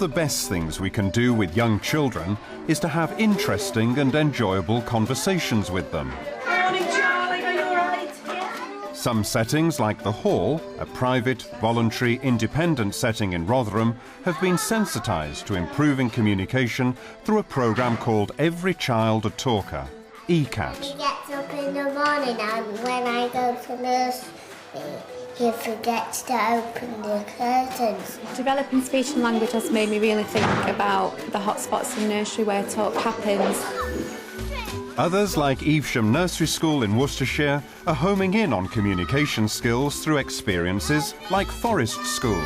the best things we can do with young children is to have interesting and enjoyable conversations with them. Morning, Charlie. Are you all right? Some settings, like the Hall, a private, voluntary, independent setting in Rotherham, have been sensitised to improving communication through a programme called Every Child a Talker, ECAT. He gets up in the morning and when I go to nursery, he forgets to open the curtains. Developing speech and language has made me really think about the hotspots in nursery where talk happens. Others, like Evesham Nursery School in Worcestershire, are homing in on communication skills through experiences like Forest School.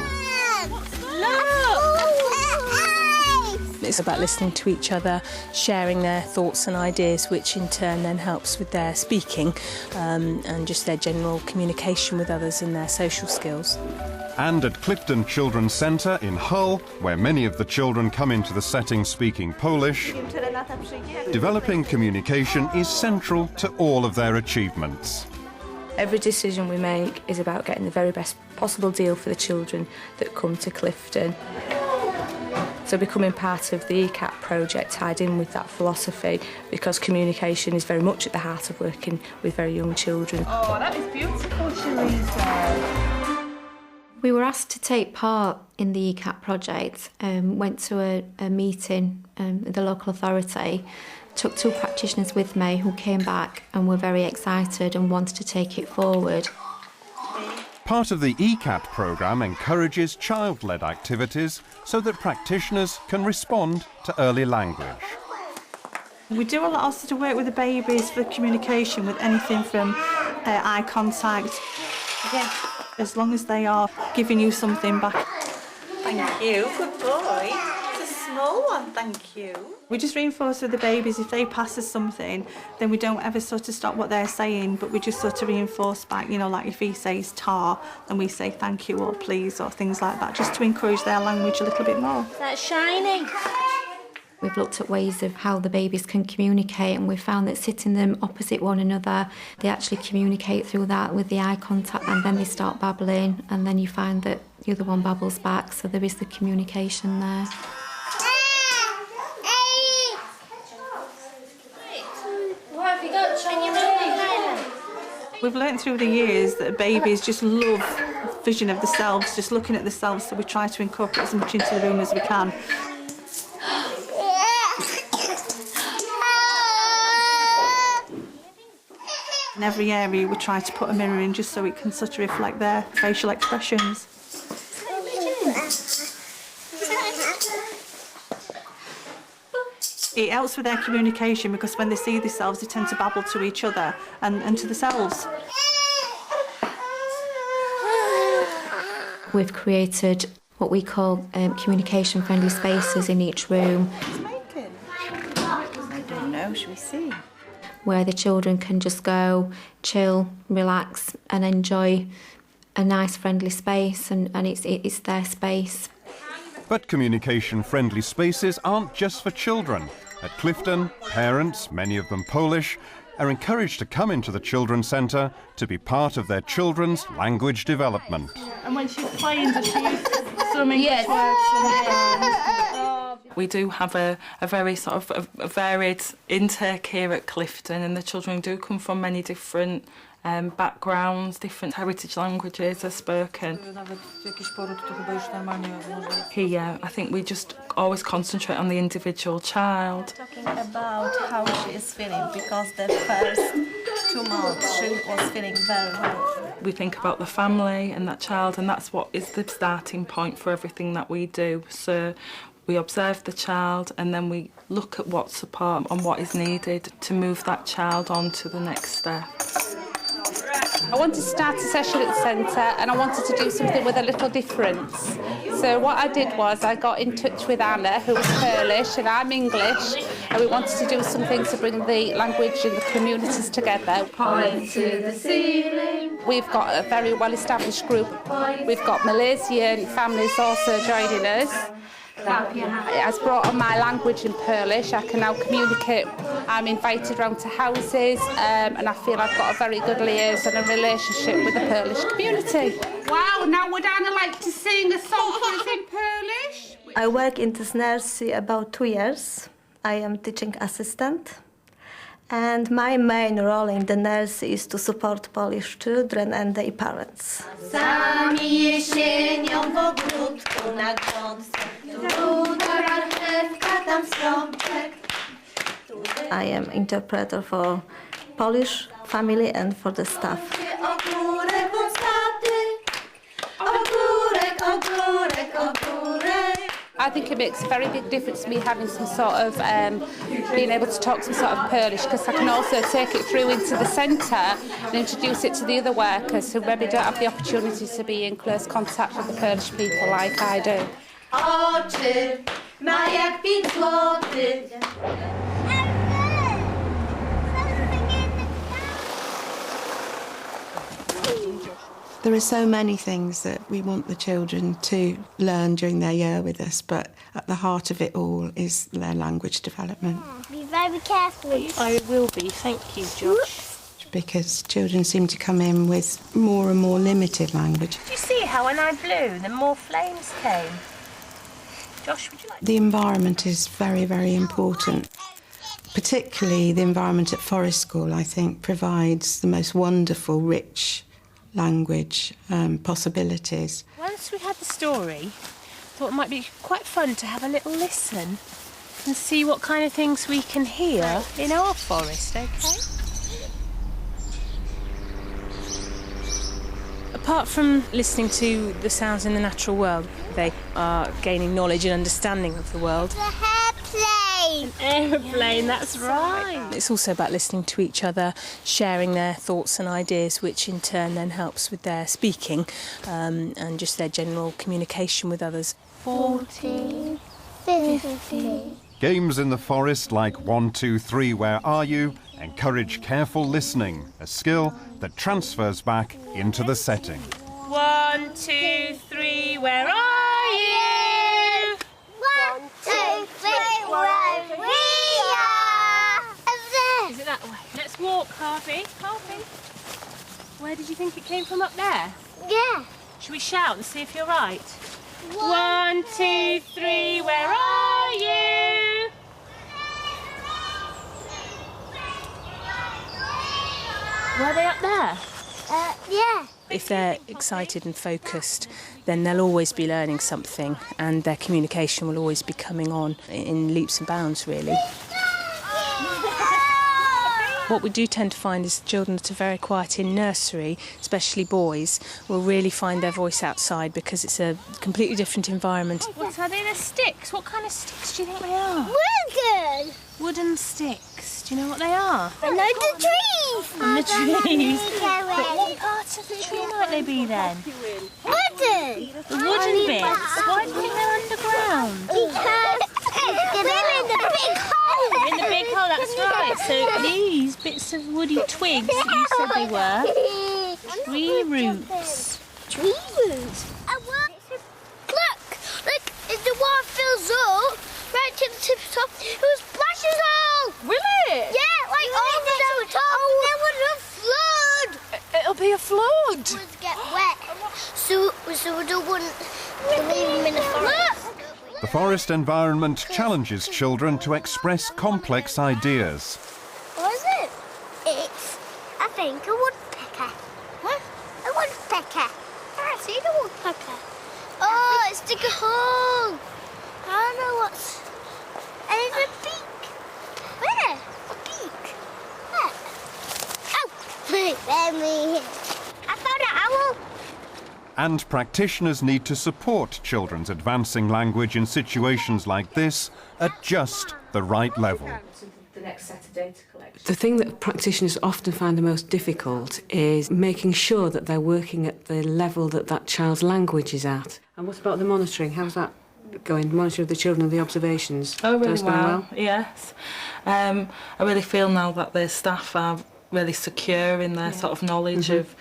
It's about listening to each other, sharing their thoughts and ideas, which in turn then helps with their speaking and just their general communication with others and their social skills. And at Clifton Children's Centre in Hull, where many of the children come into the setting speaking Polish, developing communication is central to all of their achievements. Every decision we make is about getting the very best possible deal for the children that come to Clifton. So becoming part of the ECAT project tied in with that philosophy, because communication is very much at the heart of working with very young children. Oh, that is beautiful, Shalisa. We were asked to take part in the ECAT project, went to a meeting with the local authority, took 2 practitioners with me who came back and were very excited and wanted to take it forward. Part of the ECAT programme encourages child-led activities so that practitioners can respond to early language. We do a lot of sort of work with the babies for communication with anything from eye contact. Yeah. As long as they are giving you something back. Thank you. Good boy. It's a small one, thank you. We just reinforce with the babies, if they pass us something, then we don't ever sort of stop what they're saying, but we just sort of reinforce back, you know, like if he says tar, then we say thank you or please or things like that, just to encourage their language a little bit more. That's shiny. We've looked at ways of how the babies can communicate, and we've found that sitting them opposite one another, they actually communicate through that with the eye contact, and then they start babbling, and then you find that the other one babbles back, so there is the communication there. What have you got on your belly? We've learnt through the years that babies just love vision of themselves, just looking at themselves, so we try to incorporate as much into the room as we can. In every area we try to put a mirror in just so it can sort of reflect their facial expressions. It helps with their communication because when they see themselves they tend to babble to each other and to themselves. We've created what we call communication-friendly spaces in each room. I don't know, shall we see? Where the children can just go, chill, relax and enjoy a nice friendly space, and it's their space. But communication-friendly spaces aren't just for children. At Clifton, parents, many of them Polish, are encouraged to come into the Children's Centre to be part of their children's language development. And when she's playing, does she use some English words? We do have a very sort of a varied intake here at Clifton, and the children do come from many different backgrounds, different heritage languages are spoken. Here, I think we just always concentrate on the individual child. Talking about how she is feeling, because the first 2 months she was feeling very well. We think about the family and that child, and that's what is the starting point for everything that we do. So we observe the child and then we look at what support and what is needed to move that child on to the next step. I wanted to start a session at the centre and I wanted to do something with a little difference. So what I did was I got in touch with Anna, who was Polish, and I'm English, and we wanted to do something to bring the language and the communities together. Point to the ceiling. We've got a very well-established group. We've got Malaysian families also joining us. It has brought on my language in Polish. I can now communicate. I'm invited round to houses and I feel I've got a very good liaison and relationship with the Polish community. Wow, now would Anna like to sing a song for us in Polish? I work in this nursery about 2 years. I am teaching assistant. And my main role in the nursery is to support Polish children and their parents. Sami jesienią w ogródku na grządce, tu marchewka, tam strączek. I am interpreter for Polish family and for the staff. Ogórek od taty, ogórek, ogórek, ogórek. I think it makes a very big difference me having some sort of being able to talk some sort of Polish, because I can also take it through into the centre and introduce it to the other workers who maybe don't have the opportunity to be in close contact with the Polish people like I do. Oczy ma jak 5 złotych. There are so many things that we want the children to learn during their year with us, but at the heart of it all is their language development. Be very careful. I will be, thank you, Josh. Because children seem to come in with more and more limited language. Did you see how when I blew, the more flames came? Josh, would you like... The environment is very, very important. Particularly the environment at Forest School, I think, provides the most wonderful, rich language possibilities. Once we had the story, I thought it might be quite fun to have a little listen and see what kind of things we can hear in our forest, OK? Apart from listening to the sounds in the natural world, they are gaining knowledge and understanding of the world. An aeroplane, that's right. It's also about listening to each other, sharing their thoughts and ideas, which in turn then helps with their speaking and just their general communication with others. 40, 50. Games in the forest like 1, 2, 3, where are you? Encourage careful listening, a skill that transfers back into the setting. 1, 2, 3, where are you? 1, 2, 3, where we are. Is it that way? Let's walk, Harvey. Harvey, where did you think it came from up there? Yeah. Should we shout and see if you're right? 1, 2, 3, where are you? Were they up there? Yeah. If they're excited and focused, then they'll always be learning something and their communication will always be coming on in leaps and bounds, really. What we do tend to find is children that are very quiet in nursery, especially boys, will really find their voice outside because it's a completely different environment. What are they? They're sticks. What kind of sticks do you think they are? Wooden. Wooden sticks. Do you know what they are? I know the trees. And the trees. But what parts of the tree might they be then? Wooden. The wooden bits. Why do you think they're underground? Because they're in the big hole. They're in the big hole, that's right. So these bits of woody twigs that you said they were, tree roots. Tree roots? Look, if the water fills up, right to the tip top, it will splash us all. Will it? Yeah, like all the way to the top. There was a flood. It'll be a flood. It would get wet. So we don't want to leave them in the forest. The forest environment challenges children to express complex ideas. What is it? It's, I think, a woodpecker. What? A woodpecker. I see the woodpecker. Oh, it's dig a hole. I don't know what's... And it's a beak. Where? A beak. Where? Oh, let me... I found an owl. And practitioners need to support children's advancing language in situations like this at just the right level. The next set of data collection. The thing that practitioners often find the most difficult is making sure that they're working at the level that that child's language is at. And what about the monitoring? How's that going? Monitor of the children and the observations? Oh, really Those going well? Yes. I really feel now that the staff are really secure in their sort of knowledge of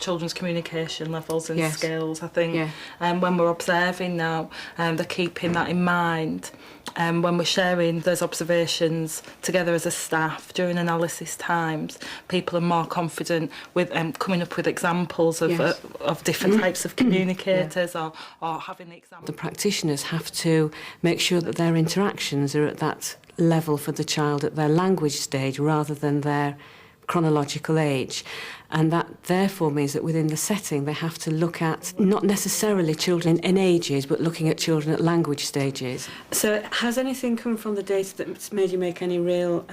children's communication levels and skills. I think when we're observing now, they're keeping that in mind when we're sharing those observations together as a staff during analysis times, people are more confident with coming up with examples of different types of communicators or having the examples. The practitioners have to make sure that their interactions are at that level for the child at their language stage rather than their chronological age, and that therefore means that within the setting they have to look at not necessarily children in ages but looking at children at language stages. So has anything come from the data that's made you make any real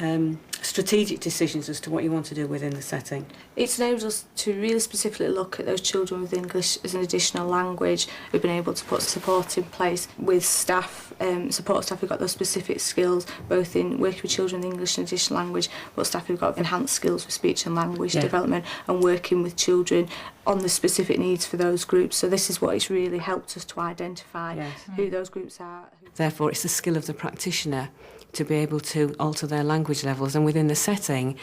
strategic decisions as to what you want to do within the setting? It's enabled us to really specifically look at those children with English as an additional language. We've been able to put support in place with staff, support staff who've got those specific skills, both in working with children with English and additional language, but staff who've got enhanced skills with speech and language development, and working with children on the specific needs for those groups. So this is what it's really helped us to identify who those groups are. Therefore, it's the skill of the practitioner to be able to alter their language levels, and within the setting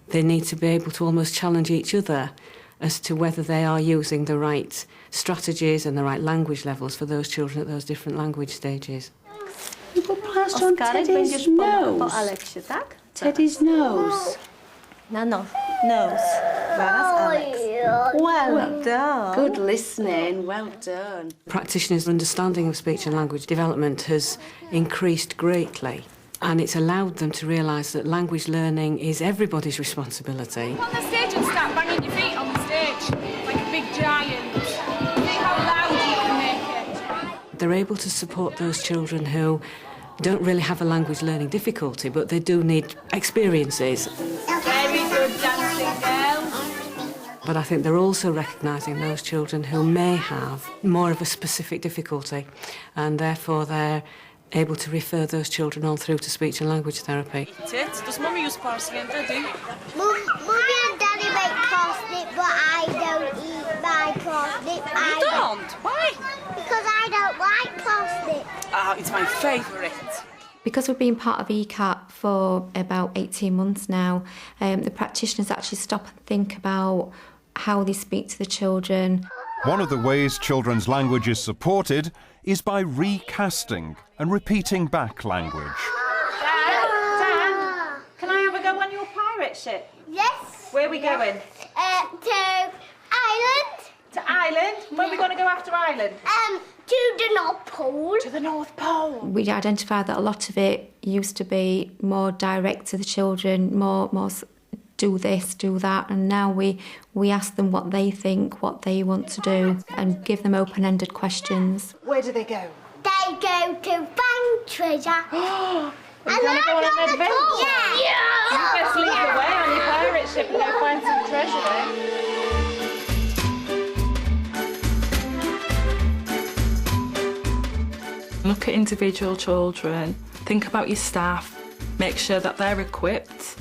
they need to be able to almost challenge each other as to whether they are using the right strategies and the right language levels for those children at those different language stages. You put plaster on Teddy's nose. Teddy's nose. No, nose. Well done. Good listening, well done. Practitioners' understanding of speech and language development has increased greatly, and it's allowed them to realise that language learning is everybody's responsibility. Go on the stage and start banging your feet on the stage like a big giant. See how loud you can make it. They're able to support those children who don't really have a language learning difficulty, but they do need experiences. Very good dancing, girls. But I think they're also recognising those children who may have more of a specific difficulty, and therefore they're able to refer those children on through to speech and language therapy. Does Mummy use parsnip and Daddy? Mummy and Daddy make parsnip, but I don't eat my parsnip. You don't? Why? Because I don't like parsnip. Ah, it's my favourite. Because we've been part of ECAP for about 18 months now, the practitioners actually stop and think about how they speak to the children. One of the ways children's language is supported is by recasting and repeating back language. Dan, can I have a go on your pirate ship? Yes. Where are we going? To Ireland. To Ireland? When are we going to go after Ireland? To the North Pole. To the North Pole. We identified that a lot of it used to be more direct to the children, more do this, do that, and now we ask them what they think, what they want to do, and give them open-ended questions. Where do they go? They go to find treasure. Are you going to go on an adventure? Yeah. You best lead the way on your pirate ship and go find some treasure then. Look at individual children, think about your staff, make sure that they're equipped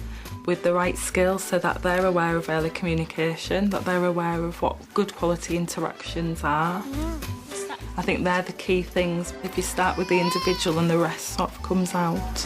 with the right skills so that they're aware of early communication, that they're aware of what good quality interactions are. I think they're the key things. If you start with the individual and the rest sort of comes out.